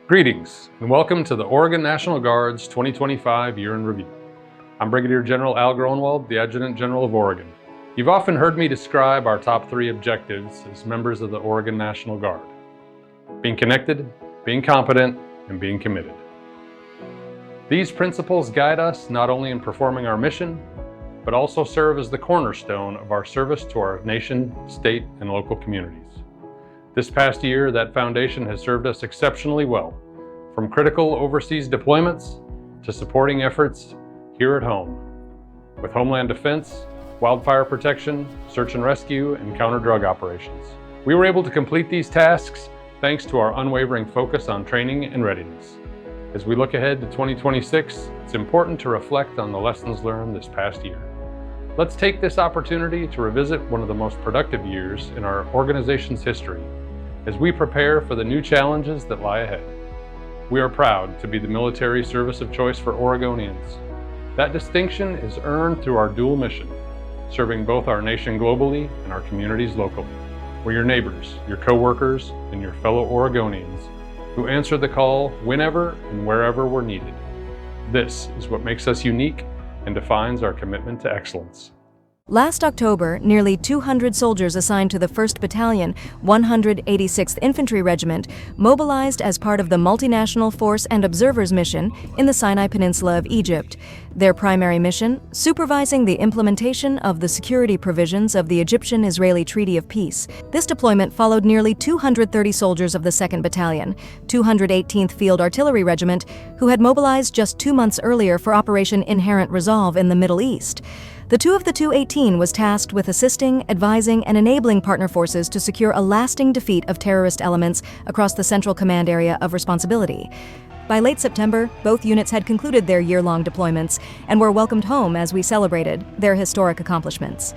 Greetings, and welcome to the Oregon National Guard's 2025 Year in Review. I'm Brigadier General Al Gronewold, the Adjutant General of Oregon. You've often heard me describe our top 3 objectives as members of the Oregon National Guard: being connected, being competent, and being committed. These principles guide us not only in performing our mission, but also serve as the cornerstone of our service to our nation, state, and local communities. This past year, that foundation has served us exceptionally well, from critical overseas deployments to supporting efforts here at home, with homeland defense, wildfire protection, search and rescue, and counter-drug operations. We were able to complete these tasks thanks to our unwavering focus on training and readiness. As we look ahead to 2026, it's important to reflect on the lessons learned this past year. Let's take this opportunity to revisit one of the most productive years in our organization's history as we prepare for the new challenges that lie ahead. We are proud to be the military service of choice for Oregonians. That distinction is earned through our dual mission, serving both our nation globally and our communities locally. We're your neighbors, your co-workers, and your fellow Oregonians who answer the call whenever and wherever we're needed. This is what makes us unique and defines our commitment to excellence. Last October, nearly 200 soldiers assigned to the 1st Battalion, 186th Infantry Regiment, mobilized as part of the Multinational Force and Observers Mission in the Sinai Peninsula of Egypt. Their primary mission, supervising the implementation of the security provisions of the Egyptian-Israeli Treaty of Peace. This deployment followed nearly 230 soldiers of the 2nd Battalion, 218th Field Artillery Regiment, who had mobilized just 2 months earlier for Operation Inherent Resolve in the Middle East. The 2 of the 218 was tasked with assisting, advising, and enabling partner forces to secure a lasting defeat of terrorist elements across the Central Command area of responsibility. By late September, both units had concluded their year-long deployments and were welcomed home as we celebrated their historic accomplishments.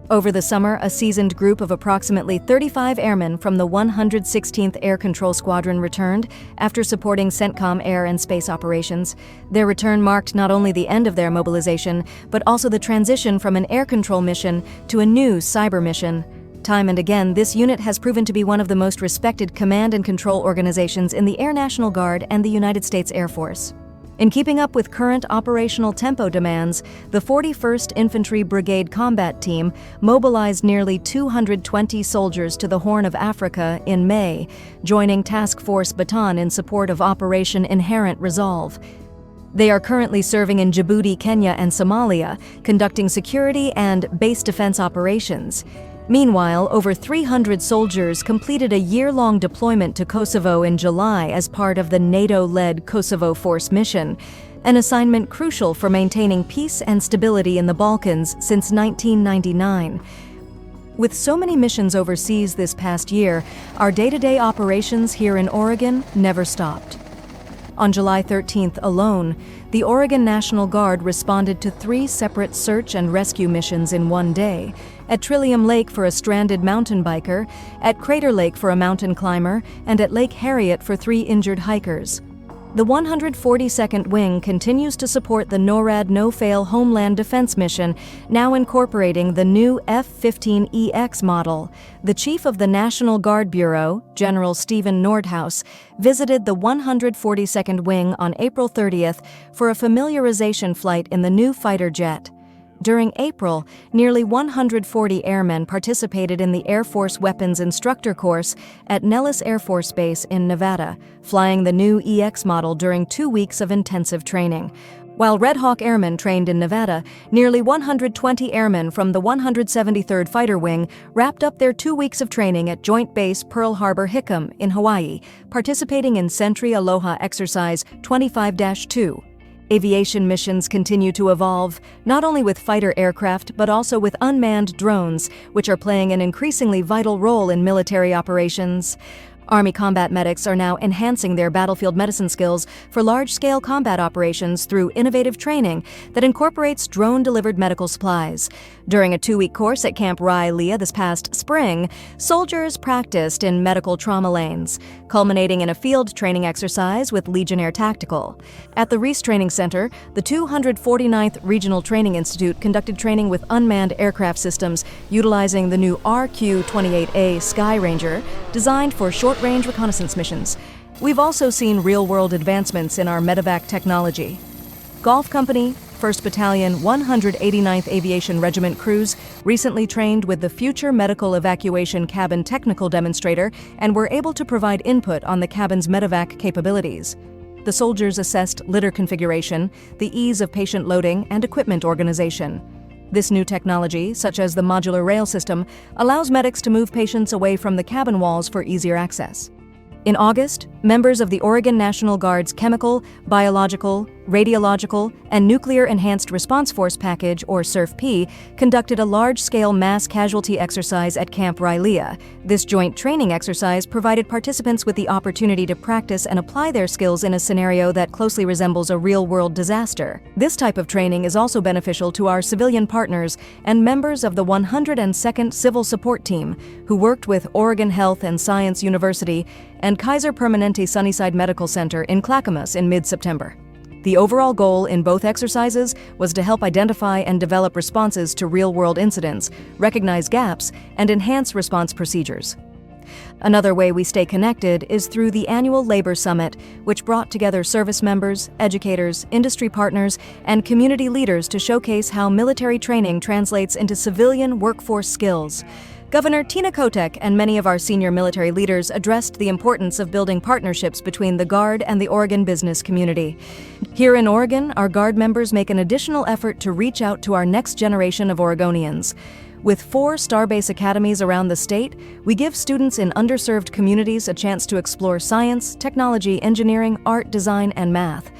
Over the summer, a seasoned group of approximately 35 airmen from the 116th Air Control Squadron returned after supporting CENTCOM air and space operations. Their return marked not only the end of their mobilization, but also the transition from an air control mission to a new cyber mission. Time and again, this unit has proven to be one of the most respected command and control organizations in the Air National Guard and the United States Air Force. In keeping up with current operational tempo demands, the 41st Infantry Brigade Combat Team mobilized nearly 220 soldiers to the Horn of Africa in May, joining Task Force Bataan in support of Operation Inherent Resolve. They are currently serving in Djibouti, Kenya, and Somalia, conducting security and base defense operations. Meanwhile, over 300 soldiers completed a year-long deployment to Kosovo in July as part of the NATO-led Kosovo Force mission, an assignment crucial for maintaining peace and stability in the Balkans since 1999. With so many missions overseas this past year, our day-to-day operations here in Oregon never stopped. On July 13th alone, the Oregon National Guard responded to 3 separate search and rescue missions in one day: at Trillium Lake for a stranded mountain biker, at Crater Lake for a mountain climber, and at Lake Harriet for 3 injured hikers. The 142nd Wing continues to support the NORAD No-Fail Homeland Defense Mission, now incorporating the new F-15EX model. The Chief of the National Guard Bureau, General Stephen Nordhaus, visited the 142nd Wing on April 30th for a familiarization flight in the new fighter jet. During April, nearly 140 airmen participated in the Air Force Weapons Instructor course at Nellis Air Force Base in Nevada, flying the new EX model during 2 weeks of intensive training. While Red Hawk Airmen trained in Nevada, nearly 120 airmen from the 173rd Fighter Wing wrapped up their 2 weeks of training at Joint Base Pearl Harbor-Hickam in Hawaii, participating in Sentry Aloha Exercise 25-2. Aviation missions continue to evolve, not only with fighter aircraft, but also with unmanned drones, which are playing an increasingly vital role in military operations. Army combat medics are now enhancing their battlefield medicine skills for large-scale combat operations through innovative training that incorporates drone-delivered medical supplies. During a 2-week course at Camp Rye-Leah this past spring, soldiers practiced in medical trauma lanes, culminating in a field training exercise with Legionnaire Tactical. At the Reese Training Center, the 249th Regional Training Institute conducted training with unmanned aircraft systems utilizing the new RQ-28A Sky Ranger, designed for short-range reconnaissance missions. We've also seen real-world advancements in our medevac technology. Golf Company, 1st Battalion, 189th Aviation Regiment crews recently trained with the Future Medical Evacuation Cabin Technical Demonstrator and were able to provide input on the cabin's medevac capabilities. The soldiers assessed litter configuration, the ease of patient loading, and equipment organization. This new technology, such as the modular rail system, allows medics to move patients away from the cabin walls for easier access. In August, members of the Oregon National Guard's Chemical, Biological, Radiological, and Nuclear Enhanced Response Force Package, or SURF-P, conducted a large-scale mass casualty exercise at Camp Rylea. This joint training exercise provided participants with the opportunity to practice and apply their skills in a scenario that closely resembles a real-world disaster. This type of training is also beneficial to our civilian partners and members of the 102nd Civil Support Team, who worked with Oregon Health and Science University and Kaiser Permanente Sunnyside Medical Center in Clackamas in mid-September. The overall goal in both exercises was to help identify and develop responses to real-world incidents, recognize gaps, and enhance response procedures. Another way we stay connected is through the annual Labor Summit, which brought together service members, educators, industry partners, and community leaders to showcase how military training translates into civilian workforce skills. Governor Tina Kotek and many of our senior military leaders addressed the importance of building partnerships between the Guard and the Oregon business community. Here in Oregon, our Guard members make an additional effort to reach out to our next generation of Oregonians. With 4 Starbase academies around the state, we give students in underserved communities a chance to explore science, technology, engineering, art, design, and math.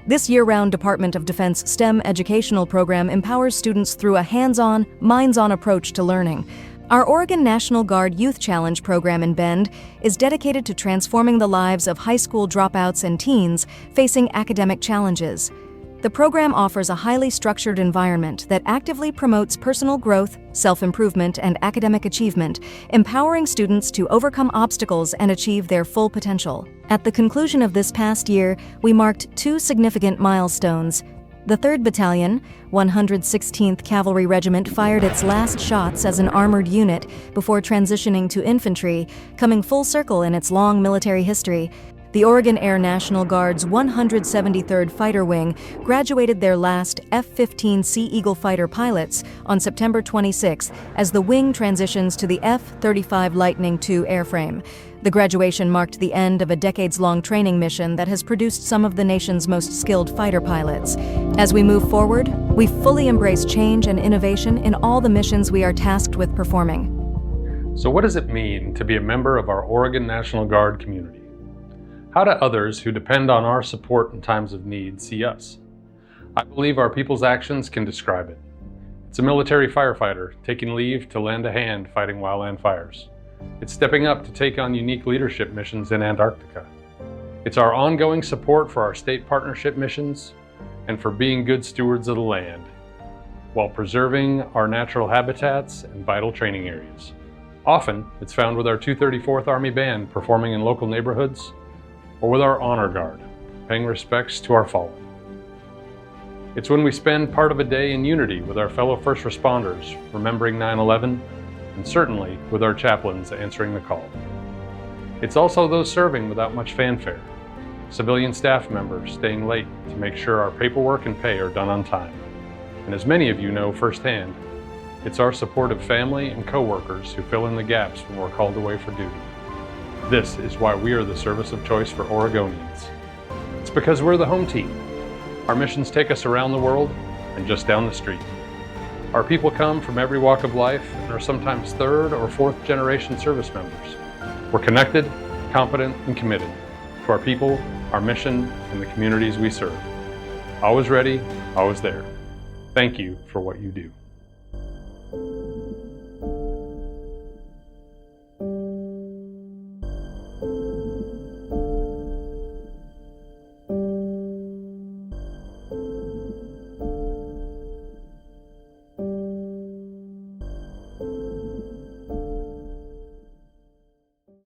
This year-round Department of Defense STEM educational program empowers students through a hands-on, minds-on approach to learning. Our Oregon National Guard Youth Challenge program in Bend is dedicated to transforming the lives of high school dropouts and teens facing academic challenges. The program offers a highly structured environment that actively promotes personal growth, self-improvement, and academic achievement, empowering students to overcome obstacles and achieve their full potential. At the conclusion of this past year, we marked 2 significant milestones. The 3rd Battalion, 116th Cavalry Regiment fired its last shots as an armored unit before transitioning to infantry, coming full circle in its long military history. The Oregon Air National Guard's 173rd Fighter Wing graduated their last F-15 Sea Eagle fighter pilots on September 26 as the wing transitions to the F-35 Lightning II airframe. The graduation marked the end of a decades-long training mission that has produced some of the nation's most skilled fighter pilots. As we move forward, we fully embrace change and innovation in all the missions we are tasked with performing. So what does it mean to be a member of our Oregon National Guard community? How do others who depend on our support in times of need see us? I believe our people's actions can describe it. It's a military firefighter taking leave to lend a hand fighting wildland fires. It's stepping up to take on unique leadership missions in Antarctica. It's our ongoing support for our state partnership missions and for being good stewards of the land, while preserving our natural habitats and vital training areas. Often, it's found with our 234th Army Band performing in local neighborhoods, or with our Honor Guard, paying respects to our fallen. It's when we spend part of a day in unity with our fellow first responders, remembering 9/11, and certainly with our chaplains answering the call. It's also those serving without much fanfare, civilian staff members staying late to make sure our paperwork and pay are done on time. And as many of you know firsthand, it's our supportive family and coworkers who fill in the gaps when we're called away for duty. This is why we are the service of choice for Oregonians. It's because we're the home team. Our missions take us around the world and just down the street. Our people come from every walk of life and are sometimes 3rd or 4th generation service members. We're connected, competent, and committed to our people, our mission, and the communities we serve. Always ready, always there. Thank you for what you do.